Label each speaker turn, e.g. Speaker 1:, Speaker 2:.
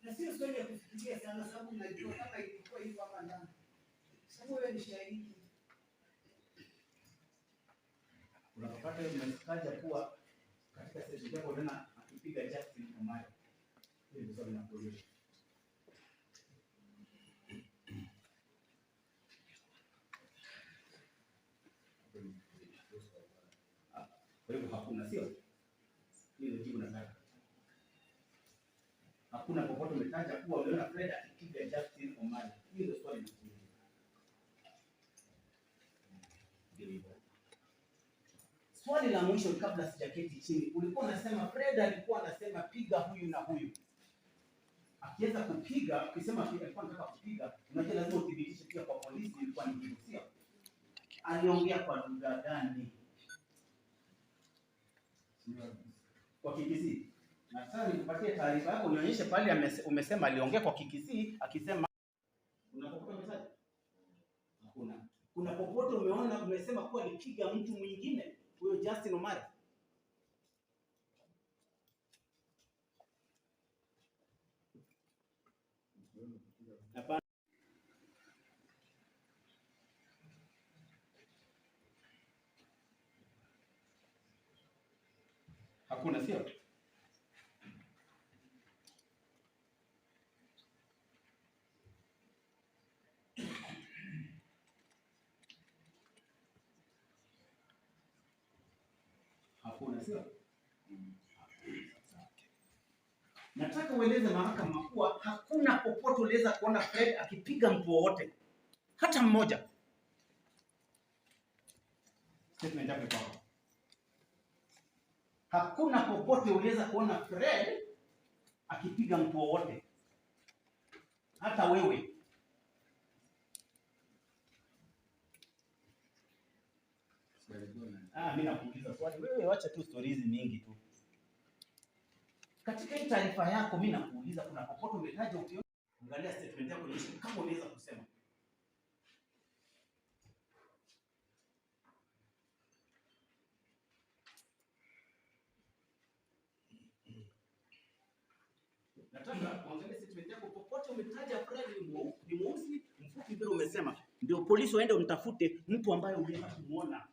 Speaker 1: Na sio swali ya kufikiria sana, sababu najua kama ilikuwa hivyo hapa ndani. Sababu wewe ni shahidi.
Speaker 2: Unapopata hiyo message kuwa katika stage yako tena akipiga Justin Omari. Hiyo ndio swali nakuuliza. Kwa hivyo hakuna, sio? Hiyo ndio jibu nataka. Hakuna popote umetaja kuwa umeona Fred akipiga Justin Omari. Hiyo ndio swali nakuuliza. Swali la mwisho kabla sijaketi chini, ulikuwa unasema Fred alikuwa anasema piga huyu na huyu. Akiweza kupiga, ukisema alikuwa anataka kupiga, unajua lazima uthibitishe pia kwa polisi ilikuwa ni hiyo, sio? Aliongea kwa lugha gani? Kwa Kikisii. Na sasa nikupatie taarifa yako, nionyeshe pale umesema aliongea kwa Kikisii akisema unapokuta message? Hakuna. Kuna popote umeona umesema kuwa alipiga mtu mwingine huyo Justin Omari? Hapana. Hakuna, sio? Hakuna, sio? Nataka ueleze mahakama kuwa hakuna popote uliweza kuona Fred akipiga mtu wowote, hata mmoja. Statement yako kwa. Hakuna popote uliweza kuona Fred akipiga mtu wowote, hata wewe. Mimi nakuuliza swali, wewe wacha tu stories hizi mingi tu. Katika hii taarifa yako mimi nakuuliza kuna popote umetaja ukiona, angalia statement yako ni kama unaweza kusema. Nataka kuangalia statement yako popote umetaja Fred ni mweusi, mfupi vile umesema. Ndio polisi waende umtafute mtu ambaye uliweza kumuona